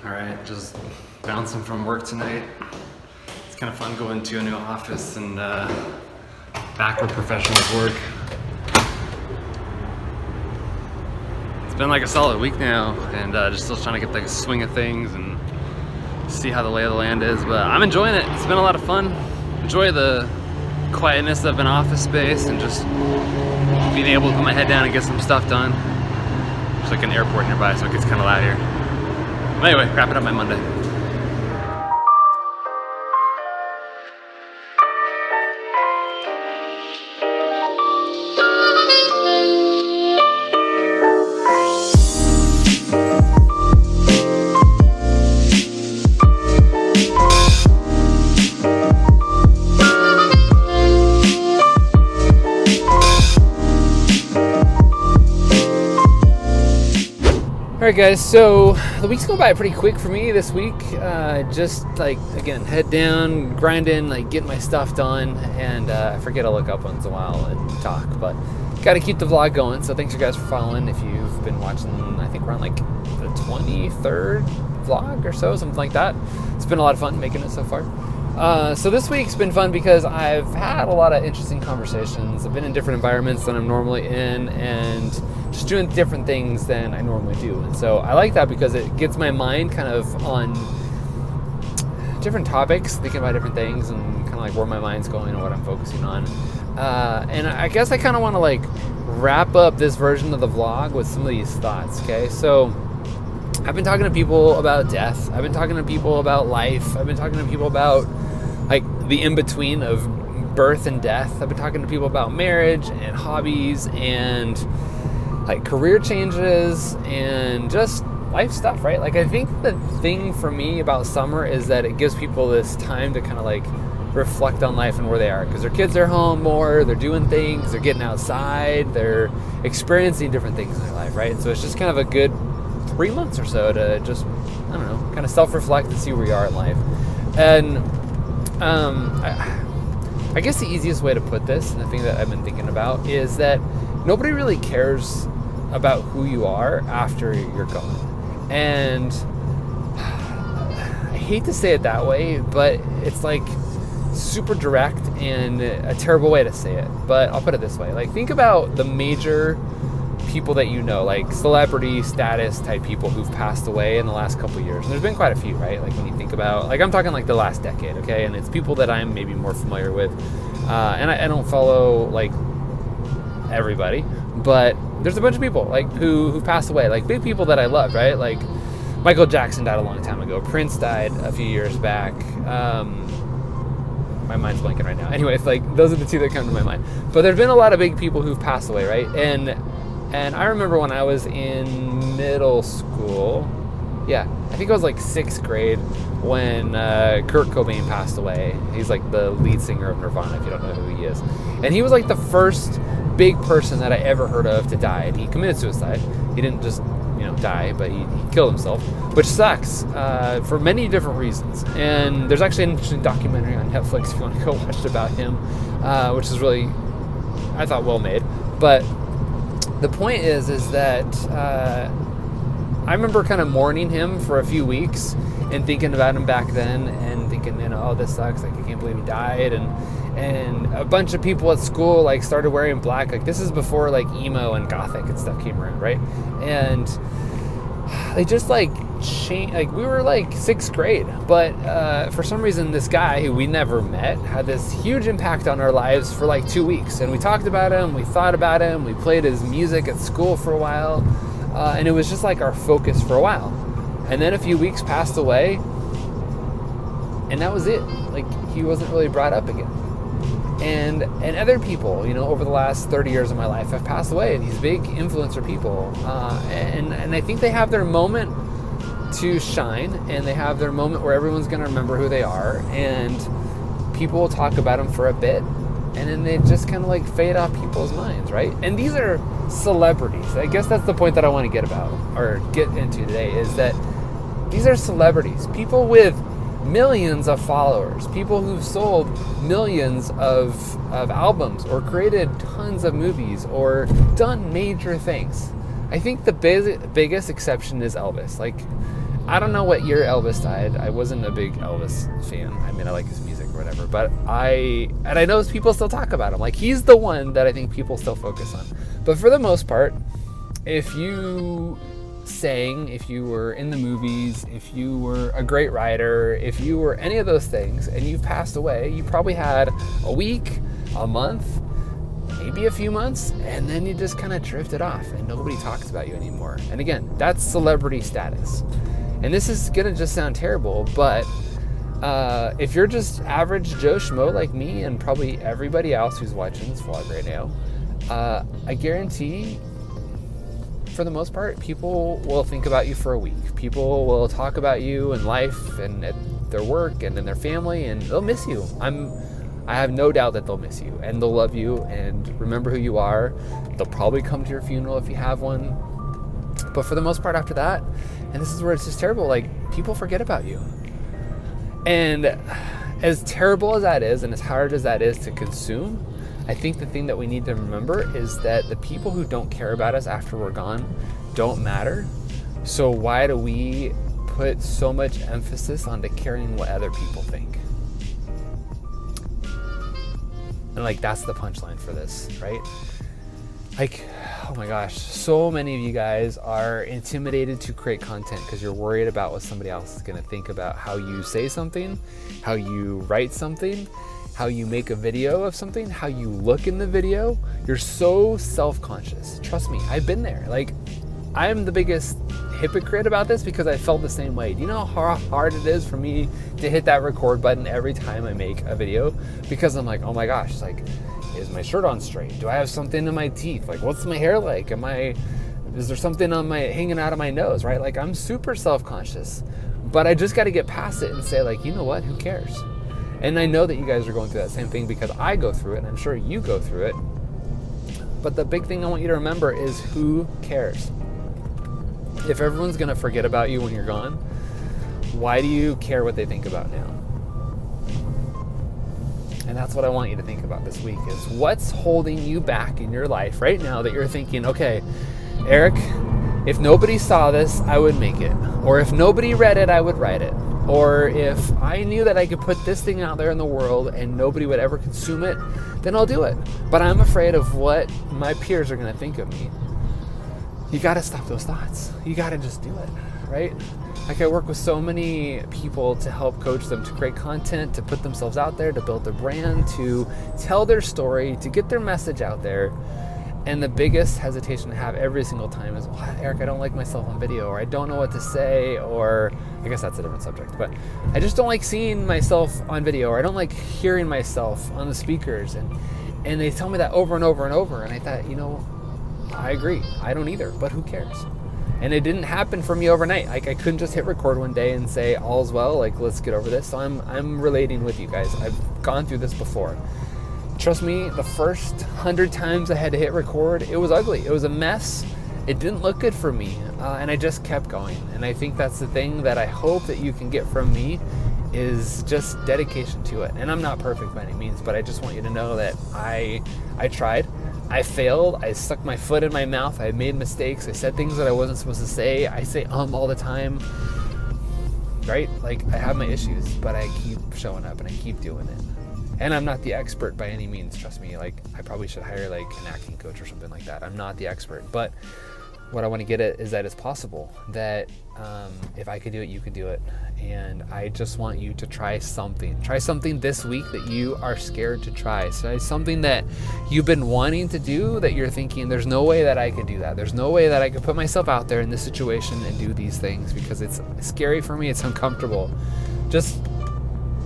All right, just bouncing from work tonight. It's kind of fun going to a new office and back where professionals work. It's been like a solid week now, and just still trying to get the swing of things and see how the lay of the land is. But I'm enjoying it. It's been a lot of fun. Enjoy the quietness of an office space and just being able to put my head down and get some stuff done. There's like an airport nearby, so it gets kind of loud here. But anyway, wrapping up my Monday. Alright guys, so the week's going by pretty quick for me this week. Just like, again, head down, grinding, like getting my stuff done, and I forget to look up once in a while and talk, but gotta keep the vlog going. So thanks you guys for following. If you've been watching, I think we're on like the 23rd vlog or so, something like that. It's been a lot of fun making it so far. So this week's been fun because I've had a lot of interesting conversations. I've been in different environments than I'm normally in, and just doing different things than I normally do. And so I like that because it gets my mind kind of on different topics, thinking about different things and kind of like where my mind's going and what I'm focusing on. And I guess I kind of want to like wrap up this version of the vlog with some of these thoughts, okay? So I've been talking to people about death. I've been talking to people about life. I've been talking to people about like the in-between of birth and death. I've been talking to people about marriage and hobbies and like career changes and just life stuff, right? Like I think the thing for me about summer is that it gives people this time to kind of like reflect on life and where they are, because their kids are home more, they're doing things, they're getting outside, they're experiencing different things in their life, right? And so it's just kind of a good 3 months or so to just, I don't know, kind of self-reflect and see where you are in life. And I guess the easiest way to put this, and the thing that I've been thinking about, is that nobody really cares about who you are after you're gone. And I hate to say it that way, but it's like super direct and a terrible way to say it. But I'll put it this way. Like, think about the major people that you know, like celebrity status type people who've passed away in the last couple of years. And there's been quite a few, right? Like when you think about, like I'm talking like the last decade, okay? And it's people that I'm maybe more familiar with. And I don't follow like everybody, but there's a bunch of people like who passed away, like big people that I love, right? Like Michael Jackson died a long time ago. Prince died a few years back. My mind's blanking right now. Anyway, it's like those are the two that come to my mind. But there's been a lot of big people who've passed away, right? And I remember when I was in middle school, I think I was like 6th grade when Kurt Cobain passed away. He's like the lead singer of Nirvana, if you don't know who he is. And he was like the first big person that I ever heard of to die. And he committed suicide. He didn't just, die, but he killed himself, which sucks for many different reasons. And there's actually an interesting documentary on Netflix if you want to go watch it about him, which is really, I thought, well made. But the point is that I remember kind of mourning him for a few weeks and thinking about him back then and thinking, oh, this sucks. Like, I can't believe he died. And a bunch of people at school like started wearing black. Like, this is before like emo and gothic and stuff came around, right? And they just like changed. Like, we were like 6th grade, but for some reason this guy who we never met had this huge impact on our lives for like 2 weeks. And we talked about him, we thought about him, we played his music at school for a while, and it was just like our focus for a while. And then a few weeks passed away, and that was it. Like, he wasn't really brought up again. And other people, over the last 30 years of my life have passed away, these big influencer people. And I think they have their moment to shine, and they have their moment where everyone's going to remember who they are, and people will talk about them for a bit, and then they just kind of like fade off people's minds, right? And these are celebrities. I guess that's the point that I want to get into today, is that these are celebrities, people with millions of followers, people who've sold millions of albums or created tons of movies or done major things. I think the biggest exception is Elvis. Like, I don't know what year Elvis died. I wasn't a big Elvis fan. I mean, I like his music or whatever, but I know people still talk about him. Like, he's the one that I think people still focus on. But for the most part, if you sang, if you were in the movies, if you were a great writer, if you were any of those things and you've passed away, you probably had a week, a month, maybe a few months, and then you just kind of drifted off and nobody talks about you anymore. And again, that's celebrity status. And this is gonna just sound terrible, but if you're just average Joe Schmo like me and probably everybody else who's watching this vlog right now, I guarantee, for the most part, people will think about you for a week. People will talk about you in life and at their work and in their family, and they'll miss you. I have no doubt that they'll miss you, and they'll love you and remember who you are. They'll probably come to your funeral if you have one. But for the most part after that, and this is where it's just terrible, like, people forget about you. And as terrible as that is, and as hard as that is to consume, I think the thing that we need to remember is that the people who don't care about us after we're gone don't matter. So why do we put so much emphasis on caring what other people think? And like, that's the punchline for this, right? Like, oh my gosh, so many of you guys are intimidated to create content because you're worried about what somebody else is going to think about how you say something, how you write something, how you make a video of something, how you look in the video. You're so self-conscious. Trust me, I've been there. Like, I'm the biggest hypocrite about this because I felt the same way. Do you know how hard it is for me to hit that record button every time I make a video? Because I'm like, oh my gosh, like, is my shirt on straight? Do I have something in my teeth? Like, what's my hair like? Is there something on hanging out of my nose, right? Like, I'm super self-conscious, but I just got to get past it and say, like, you know what? Who cares? And I know that you guys are going through that same thing because I go through it, and I'm sure you go through it. But the big thing I want you to remember is, who cares? If everyone's going to forget about you when you're gone, why do you care what they think about now? And that's what I want you to think about this week, is what's holding you back in your life right now that you're thinking, okay, Erik, if nobody saw this, I would make it. Or if nobody read it, I would write it. Or if I knew that I could put this thing out there in the world and nobody would ever consume it, then I'll do it. But I'm afraid of what my peers are going to think of me. You got to stop those thoughts. You got to just do it, right? Like, I work with so many people to help coach them to create content, to put themselves out there, to build their brand, to tell their story, to get their message out there. And the biggest hesitation to have every single time is, well, Erik, I don't like myself on video, or I don't know what to say, or I guess that's a different subject, but I just don't like seeing myself on video, or I don't like hearing myself on the speakers. And they tell me that over and over and over. And I thought, you know, I agree. I don't either, but who cares? And it didn't happen for me overnight. Like, I couldn't just hit record one day and say, all's well, like, let's get over this. So I'm relating with you guys. I've gone through this before. Trust me, the first 100 times I had to hit record, it was ugly. It was a mess. It didn't look good for me. And I just kept going. And I think that's the thing that I hope that you can get from me, is just dedication to it. And I'm not perfect by any means, but I just want you to know that I tried. I failed. I stuck my foot in my mouth. I made mistakes. I said things that I wasn't supposed to say. I say all the time, right? Like, I have my issues, but I keep showing up and I keep doing it. And I'm not the expert by any means, trust me. Like, I probably should hire like an acting coach or something like that. I'm not the expert, but what I want to get at is that it's possible, that if I could do it, you could do it. And I just want you to try something. Try something this week that you are scared to try. So it's something that you've been wanting to do, that you're thinking, there's no way that I could do that. There's no way that I could put myself out there in this situation and do these things because it's scary for me. It's uncomfortable. Just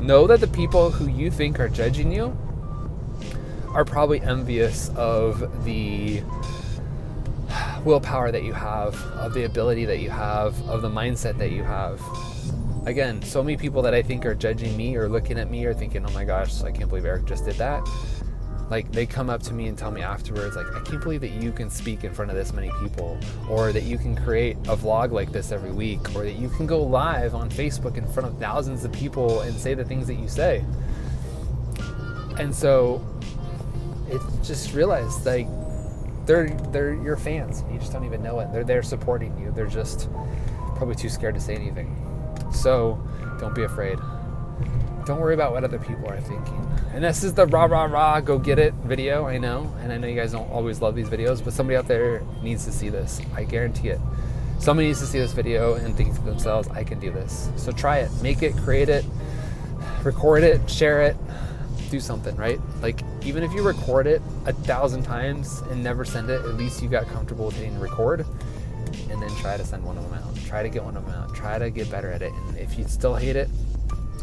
know that the people who you think are judging you are probably envious of the willpower that you have, of the ability that you have, of the mindset that you have. Again, so many people that I think are judging me or looking at me are thinking, oh my gosh, I can't believe Erik just did that. Like, they come up to me and tell me afterwards, like, I can't believe that you can speak in front of this many people, or that you can create a vlog like this every week, or that you can go live on Facebook in front of thousands of people and say the things that you say. And so it just realized, like, they're your fans. You just don't even know it. They're there supporting you. They're just probably too scared to say anything. So don't be afraid. Don't worry about what other people are thinking. And this is the rah, go get it video, I know. And I know you guys don't always love these videos, but somebody out there needs to see this. I guarantee it. Somebody needs to see this video and think to themselves, I can do this. So try it, make it, create it, record it, share it, do something, right? Like, even if you record it 1,000 times and never send it, at least you got comfortable with hitting record, and then try to send one of them out. Try to get one of them out. Try to get better at it. And if you still hate it,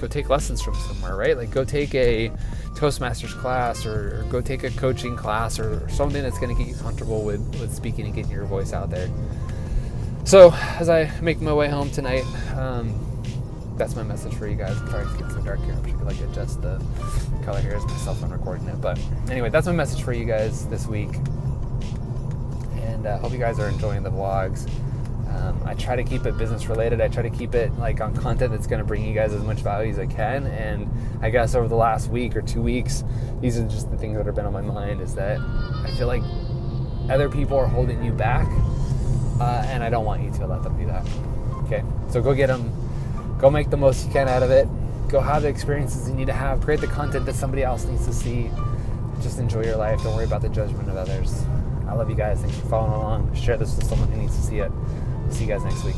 go take lessons from somewhere, right? Like, go take a Toastmasters class, or go take a coaching class, or something that's going to get you comfortable with speaking and getting your voice out there. So as I make my way home tonight, that's my message for you guys. I'm sorry it's getting so dark here. I should adjust the color here. It's my cell phone recording it. But anyway, that's my message for you guys this week. And I hope you guys are enjoying the vlogs. I try to keep it business related. I try to keep it like on content that's going to bring you guys as much value as I can. And I guess over the last week or 2 weeks, these are just the things that have been on my mind, is that I feel like other people are holding you back. And I don't want you to let them do that. Okay? So go get them. Go make the most you can out of it. Go have the experiences you need to have. Create the content that somebody else needs to see. Just enjoy your life. Don't worry about the judgment of others. I love you guys. Thanks for following along. Share this with someone who needs to see it. See you guys next week.